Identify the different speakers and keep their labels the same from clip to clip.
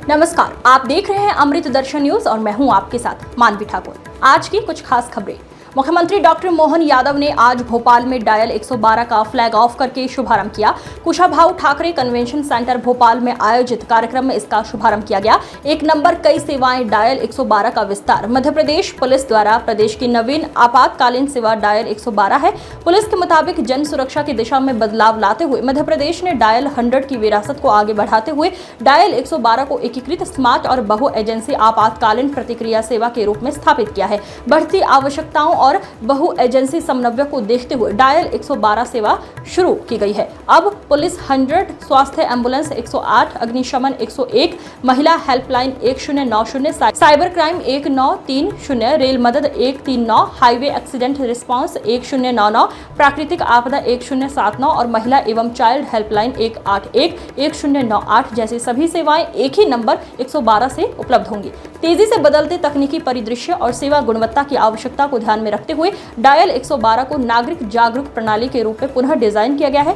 Speaker 1: नमस्कार, आप देख रहे हैं अमृत दर्शन न्यूज और मैं हूं आपके साथ मानवी ठाकुर। आज की कुछ खास खबरें। मुख्यमंत्री डॉक्टर मोहन यादव ने आज भोपाल में डायल 112 का फ्लैग ऑफ करके शुभारंभ किया। कुशाभाऊ ठाकरे कन्वेंशन सेंटर भोपाल में आयोजित कार्यक्रम में इसका शुभारंभ किया गया। एक नंबर कई सेवाएं डायल 112 का विस्तार। मध्य प्रदेश पुलिस द्वारा प्रदेश की नवीन आपातकालीन सेवा डायल 112 है। पुलिस के मुताबिक जन सुरक्षा की दिशा में बदलाव लाते हुए मध्य प्रदेश ने डायल 100 की विरासत को आगे बढ़ाते हुए डायल 112 को एकीकृत स्मार्ट और बहु एजेंसी आपातकालीन प्रतिक्रिया सेवा के रूप में स्थापित किया है। बढ़ती आवश्यकताओं और बहु एजेंसी समन्वय को देखते हुए डायल 112 सेवा शुरू की गई है। अब पुलिस 100, स्वास्थ्य एम्बुलेंस 108, अग्निशमन 101, महिला हेल्पलाइन 1090, साइबर क्राइम 1930, रेल मदद 139, हाईवे एक्सीडेंट रिस्पांस 1099, प्राकृतिक आपदा 1079 और महिला एवं चाइल्ड हेल्पलाइन 181, 1098 जैसी सभी सेवाएं एक ही नंबर 112 से उपलब्ध होंगी। तेजी से बदलते तकनीकी परिदृश्य और सेवा गुणवत्ता की आवश्यकता को ध्यान में रखते हुए डायल 112 को नागरिक जागरूक प्रणाली के रूप में पुनः डिजाइन किया गया है।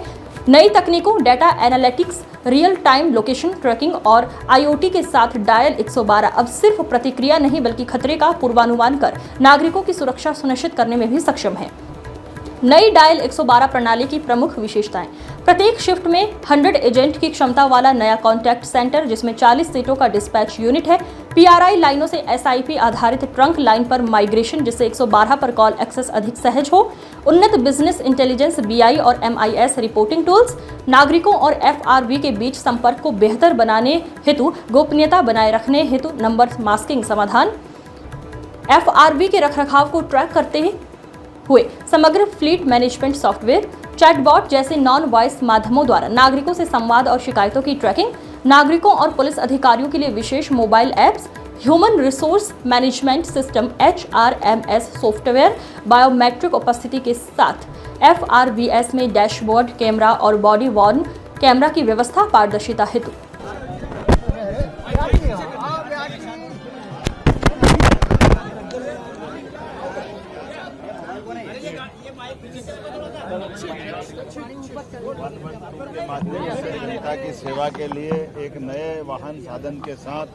Speaker 1: नई तकनीकों, data analytics, real time location tracking और IoT के साथ डायल 112 अब सिर्फ प्रतिक्रिया नहीं बल्कि खतरे का पूर्वानुमान कर नागरिकों की सुरक्षा सुनिश्चित करने में भी सक्षम है। नई डायल 112 प्रणाली की प्रमुख विशेषताएं। प्रत्येक शिफ्ट में 100 एजेंट की क्षमता वाला नया कॉन्टैक्ट सेंटर जिसमें 40 सीटों का डिस्पैच यूनिट है। PRI लाइनों से SIP आधारित ट्रंक लाइन पर माइग्रेशन जिससे 112 पर कॉल एक्सेस अधिक सहज हो। उन्नत बिजनेस इंटेलिजेंस BI और MIS रिपोर्टिंग टूल्स। नागरिकों और FRV के बीच संपर्क को बेहतर बनाने हेतु गोपनीयता बनाए रखने हेतु नंबर मास्किंग समाधान। FRV के रखरखाव को ट्रैक करते हुए समग्र फ्लीट मैनेजमेंट सॉफ्टवेयर। चैटबॉट जैसे नॉन वॉइस माध्यमों द्वारा नागरिकों से संवाद और शिकायतों की ट्रैकिंग। नागरिकों और पुलिस अधिकारियों के लिए विशेष mobile apps. Human resource management system HRMS software. Biometric उपस्थिति के साथ FRVS में डैशबोर्ड, कैमरा और बॉडी वॉर्न कैमरा की व्यवस्था पारदर्शिता हेतु।
Speaker 2: के माध्यम से जनता की सेवा के लिए एक नए वाहन साधन के साथ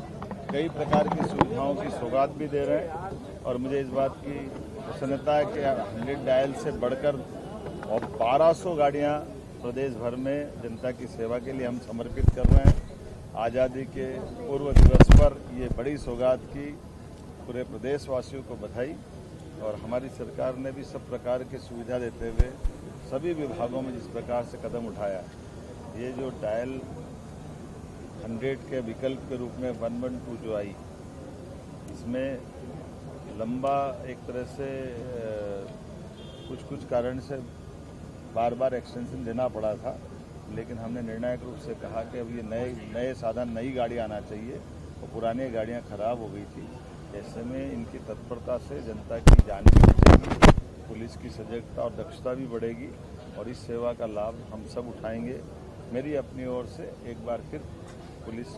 Speaker 2: कई प्रकार की सुविधाओं की सौगात भी दे रहे हैं और मुझे इस बात की प्रसन्नता है कि 100 डायल से बढ़कर और 1200 गाड़ियां प्रदेश भर में जनता की सेवा के लिए हम समर्पित कर रहे हैं। आज़ादी के पूर्व दिवस पर ये बड़ी सौगात की पूरे प्रदेशवासियों को बधाई। और हमारी सरकार ने भी सब प्रकार की सुविधा देते हुए सभी विभागों में जिस प्रकार से कदम उठाया, ये जो डायल 100 के विकल्प के रूप में 112 जो आई, इसमें लंबा एक तरह से कुछ कारण से बार बार एक्सटेंशन देना पड़ा था, लेकिन हमने निर्णायक रूप से कहा कि अब ये नए साधन, नई गाड़ी आना चाहिए और पुरानी गाड़ियाँ खराब हो गई थी। ऐसे में इनकी तत्परता से जनता की जान भी बचेगी, पुलिस की सजगता और दक्षता भी बढ़ेगी और इस सेवा का लाभ हम सब उठाएंगे। मेरी अपनी ओर से एक बार फिर पुलिस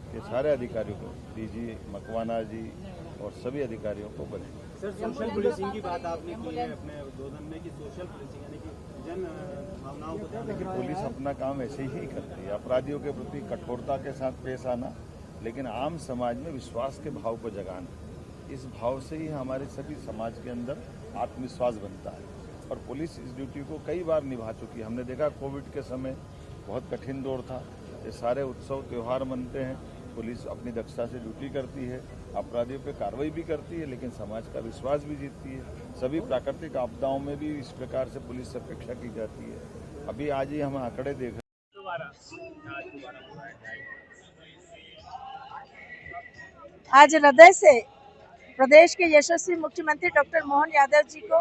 Speaker 2: के सारे अधिकारियों को, DG मकवाना जी और सभी अधिकारियों को बधाई।
Speaker 3: सर, सोशल पुलिसिंग की बात आपने की है अपने उद्बोधन में कि सोशल पुलिसिंग यानी कि जन भावनाओं को ध्यान
Speaker 2: देखिए, पुलिस अपना काम ऐसे ही करती है, अपराधियों के प्रति कठोरता के साथ पेश आना, लेकिन आम समाज में विश्वास के भाव को जगाना। इस भाव से ही हमारे सभी समाज के अंदर आत्मविश्वास बनता है और पुलिस इस ड्यूटी को कई बार निभा चुकी है। हमने देखा कोविड के समय बहुत कठिन दौर था, ये सारे उत्सव त्यौहार मनते हैं, पुलिस अपनी दक्षता से ड्यूटी करती है, अपराधियों पे कार्रवाई भी करती है, लेकिन समाज का विश्वास भी जीतती है। सभी प्राकृतिक आपदाओं में भी इस प्रकार से पुलिस से अपेक्षा की जाती है। अभी आज ही हम आंकड़े देख
Speaker 4: आज हृदय से प्रदेश के यशस्वी मुख्यमंत्री डॉक्टर मोहन यादव जी को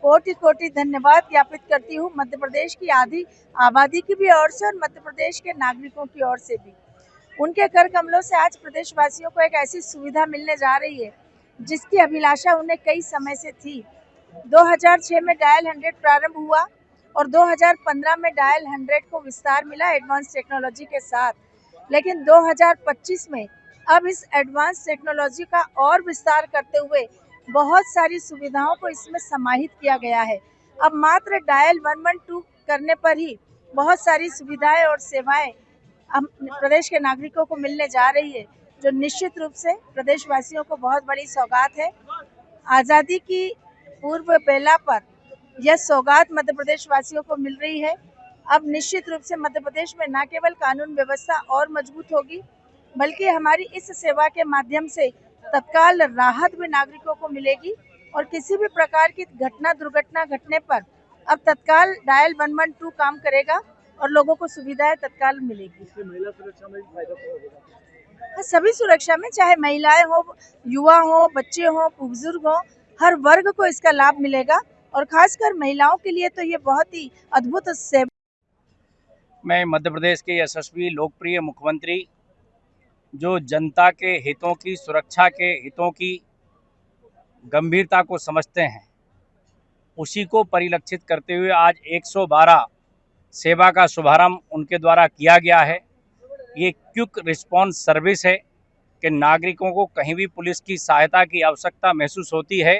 Speaker 4: कोटि कोटि धन्यवाद ज्ञापित करती हूँ। मध्य प्रदेश की आधी आबादी की भी ओर से और मध्य प्रदेश के नागरिकों की ओर से भी उनके कर कमलों से आज प्रदेशवासियों को एक ऐसी सुविधा मिलने जा रही है जिसकी अभिलाषा उन्हें कई समय से थी। 2006 में डायल 100 प्रारंभ हुआ और 2015 में डायल 100 को विस्तार मिला एडवांस टेक्नोलॉजी के साथ, लेकिन 2025 में अब इस एडवांस टेक्नोलॉजी का और विस्तार करते हुए बहुत सारी सुविधाओं को इसमें समाहित किया गया है। अब मात्र डायल 112 करने पर ही बहुत सारी सुविधाएं और सेवाएं हम प्रदेश के नागरिकों को मिलने जा रही है, जो निश्चित रूप से प्रदेशवासियों को बहुत बड़ी सौगात है। आज़ादी की पूर्व बेला पर यह सौगात मध्य प्रदेश वासियों को मिल रही है। अब निश्चित रूप से मध्य प्रदेश में न केवल कानून व्यवस्था और मजबूत होगी, बल्कि हमारी इस सेवा के माध्यम से तत्काल राहत भी नागरिकों को मिलेगी और किसी भी प्रकार की दुर्घटना घटने पर अब तत्काल डायल 112 काम करेगा और लोगों को सुविधाएं तत्काल मिलेगी।
Speaker 3: महिला सुरक्षा में भी फायदा होगा।
Speaker 4: सभी सुरक्षा में, चाहे महिलाएं हो, युवा हो, बच्चे हो, बुजुर्ग हो, हर वर्ग को इसका लाभ मिलेगा और खासकर महिलाओं के लिए तो ये बहुत ही अद्भुत सेवा।
Speaker 5: मैं मध्य प्रदेश के यशस्वी लोकप्रिय मुख्यमंत्री जो जनता के हितों की, सुरक्षा के हितों की गंभीरता को समझते हैं, उसी को परिलक्षित करते हुए आज 112 सेवा का शुभारंभ उनके द्वारा किया गया है। ये क्विक रिस्पांस सर्विस है कि नागरिकों को कहीं भी पुलिस की सहायता की आवश्यकता महसूस होती है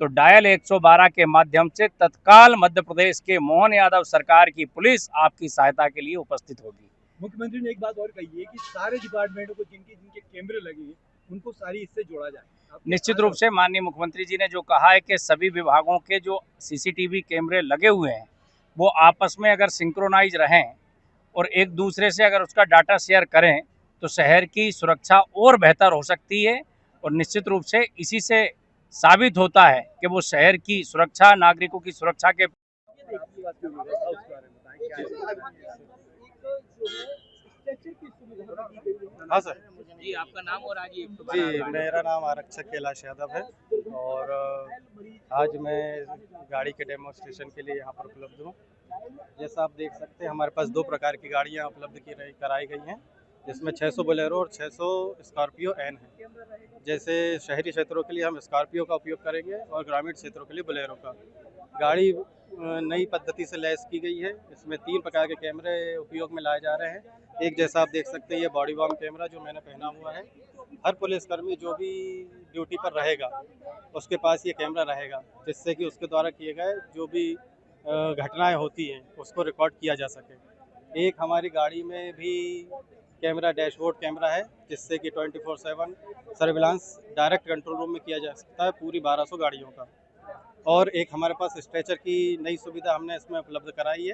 Speaker 5: तो डायल 112 के माध्यम से तत्काल मध्य प्रदेश के मोहन यादव सरकार की पुलिस आपकी सहायता के लिए उपस्थित होगी।
Speaker 3: मुख्यमंत्री ने एक बात और कही है कि सारे डिपार्टमेंटों को जिनके कैमरे लगे हैं उनको सारी इससे जोड़ा जाए।
Speaker 5: निश्चित रूप से माननीय मुख्यमंत्री जी ने जो कहा है कि सभी विभागों के जो सीसीटीवी कैमरे लगे हुए हैं वो आपस में अगर सिंक्रोनाइज रहें और एक दूसरे से अगर उसका डाटा शेयर करें तो शहर की सुरक्षा और बेहतर हो सकती है और निश्चित रूप से इसी से साबित होता है कि वो शहर की सुरक्षा, नागरिकों की सुरक्षा के
Speaker 6: हाँ सर
Speaker 5: जी। आपका नाम और आज
Speaker 6: जी, मेरा नाम आरक्षक कैलाश यादव है और आज मैं गाड़ी के डेमोन्स्ट्रेशन के लिए यहाँ पर उपलब्ध हूँ। जैसा आप देख सकते हैं हमारे पास 2 प्रकार की गाड़ियाँ उपलब्ध कराई गई हैं, जिसमें 600 बोलेरो और 600 स्कॉर्पियो एन है। जैसे शहरी क्षेत्रों के लिए हम स्कॉर्पियो का उपयोग करेंगे और ग्रामीण क्षेत्रों के लिए बोलेरो का। गाड़ी नई पद्धति से लैस की गई है। इसमें 3 प्रकार के कैमरे उपयोग में लाए जा रहे हैं। एक जैसा आप देख सकते हैं ये बॉडी वार्म कैमरा जो मैंने पहना हुआ है, हर पुलिसकर्मी जो भी ड्यूटी पर रहेगा उसके पास ये कैमरा रहेगा, जिससे कि उसके द्वारा किए गए जो भी घटनाएं होती हैं उसको रिकॉर्ड किया जा सके। एक हमारी गाड़ी में भी कैमरा डैशबोर्ड कैमरा है, जिससे कि 24/7 सर्विलांस डायरेक्ट कंट्रोल रूम में किया जा सकता है पूरी 1200 गाड़ियों का। और एक हमारे पास स्ट्रेचर की नई सुविधा हमने इसमें उपलब्ध कराई है,